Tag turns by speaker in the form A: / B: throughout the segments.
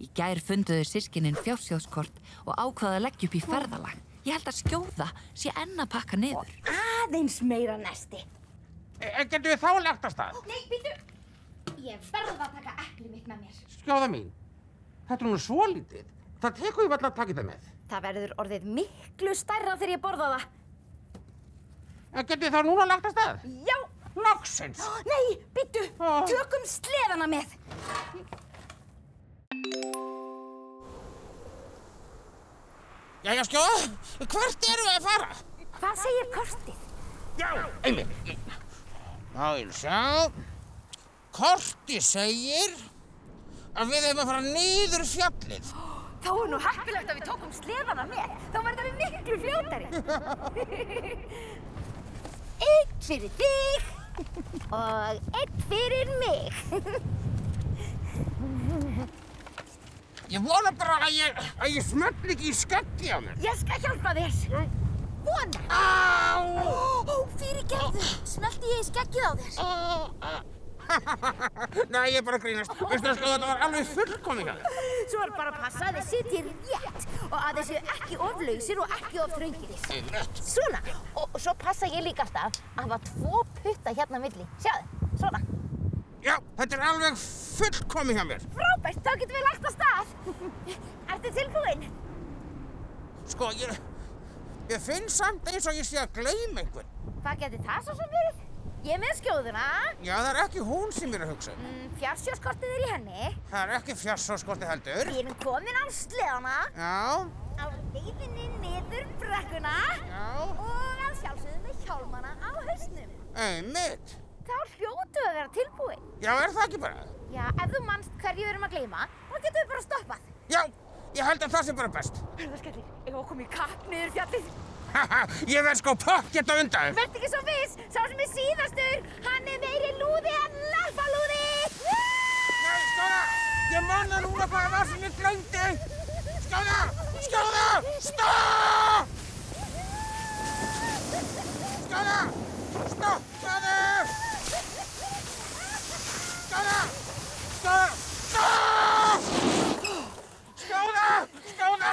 A: Í gær funduðu systkinin fjársjóðskort og ákvaða að leggja upp í ferðalag. Ég held að Skjóða sé enn að pakka niður.
B: Aðeins meira nesti.
C: Getum við þá lagt af stað?
B: Nei, býttu. Ég verð að taka eplið mitt með mér.
C: Skjóða mín, þetta er nú svolítið. Það tekur ég varla að taka þetta með.
B: Það verður orðið miklu stærra þegar ég borða það.
C: Getum við þá núna lagt af stað?
B: Já.
C: Loksins!
B: Nei, býttu. Tökum sleðana með.
C: Jæja, Skjóða, hvert erum við að fara?
B: Hvað segir kortið?
C: Já, einmitt. Má ég sjá. Kortið segir að við erum að fara niður fjallið.
B: Þá er nú heppilegt að við tókum sleðana með. Þá verðum við miklu fljótari. Einn fyrir þig og einn fyrir mig.
C: Ég vona bara að ég smelli ekki í skeggi á mér.
B: Ég skal hjálpa þér. Vona.
C: Á!
B: Fyrirgefðu. Smelti ég í skeggið á þér?
C: Nei, ég er bara að grínast. Veistu að þetta var alveg fullkomið hjá þér.
B: Svo er bara að passa að þið sitjið rétt og að þið séu ekki of lausir og ekki of þröngir. Svona. Og svo passa ég líka alltaf að hafa 2 putta hérna milli. Sjáðu, svona.
C: Já, þetta er alveg fullkomið hjá mér.
B: Frábært, þá getum við lagt af stað. Ertu tilbúin?
C: Sko, ég finn samt eins og ég sé að gleyma einhvern.
B: Hvað geti það svo sem verið? Ég er með Skjóðuna.
C: Já, það er ekki hún sem ég er að hugsa.
B: Fjársjóðskortið er í henni.
C: Það er ekki fjársjóðskortið heldur.
B: Við erum komin á sleðana.
C: Já.
B: Á leiðinni niður brekkuna.
C: Já.
B: Og að sjálfsögðu með hjálmana á hausnum.
C: Einmitt.
B: Þá hljótu að vera tilbúin.
C: Já, er það ekki bara?
B: Já, ef þú manst hverju við erum að gleyma, þá getum við bara stoppað.
C: Já, ég held að það sé bara best.
B: Hörðarskellir, ég var komið í kapp niður fjallið.
C: Ég verð sko pokkett á undan.
B: Vertu ekki svo viss, sá sem er síðastur, hann er meiri lúði en larfalúði.
C: Nei, Skjóða, ég manna núna hvað það var sem ég gleymdi. Skjóða, Skjóða, stopp! Skjóða, stoppaðu! Skjóða, Skjóða, stopp! Skjóða, Skjóða!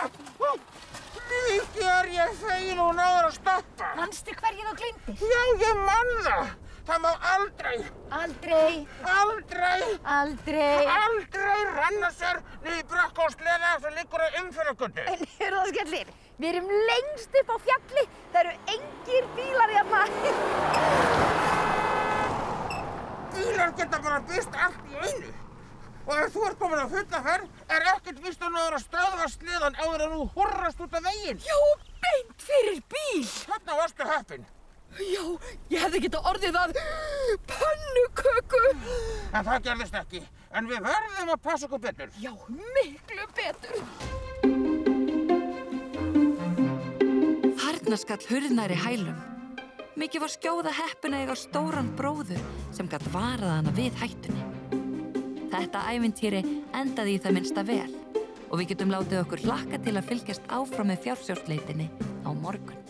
C: Mikið er ég fegin og náður að stoppa.
B: Manstu hverju þú gleymdir?
C: Já, ég man það. Það má aldrei renna sér niður brekku á sleða sem liggur á umferðargötu.
B: En hörðarskellir, við erum lengst upp á fjalli. Það eru engir bílar hérna.
C: Bílar geta bara birst allt í einu. Og ef þú ert komin á fulla ferð, er ekkert víst að náður að stöðva sleðan áður en þú horrast út af veginn.
D: Já, beint fyrir bíl.
C: Þarna varstu heppin.
D: Já, ég hefði getað orðið að pönnuköku.
C: En það gerðist ekki. En við verðum að passa okkur betur.
D: Já, miklu betur.
A: Þarna skall hurðnæri hælum. Mikið var Skjóða heppin að eiga stóran bróður sem gat varað hana við hættunni. Þetta ævintýri endaði í það minnsta vel og við getum látið okkur hlakka til að fylgjast áfram með fjársjóðsleitinni á morgun.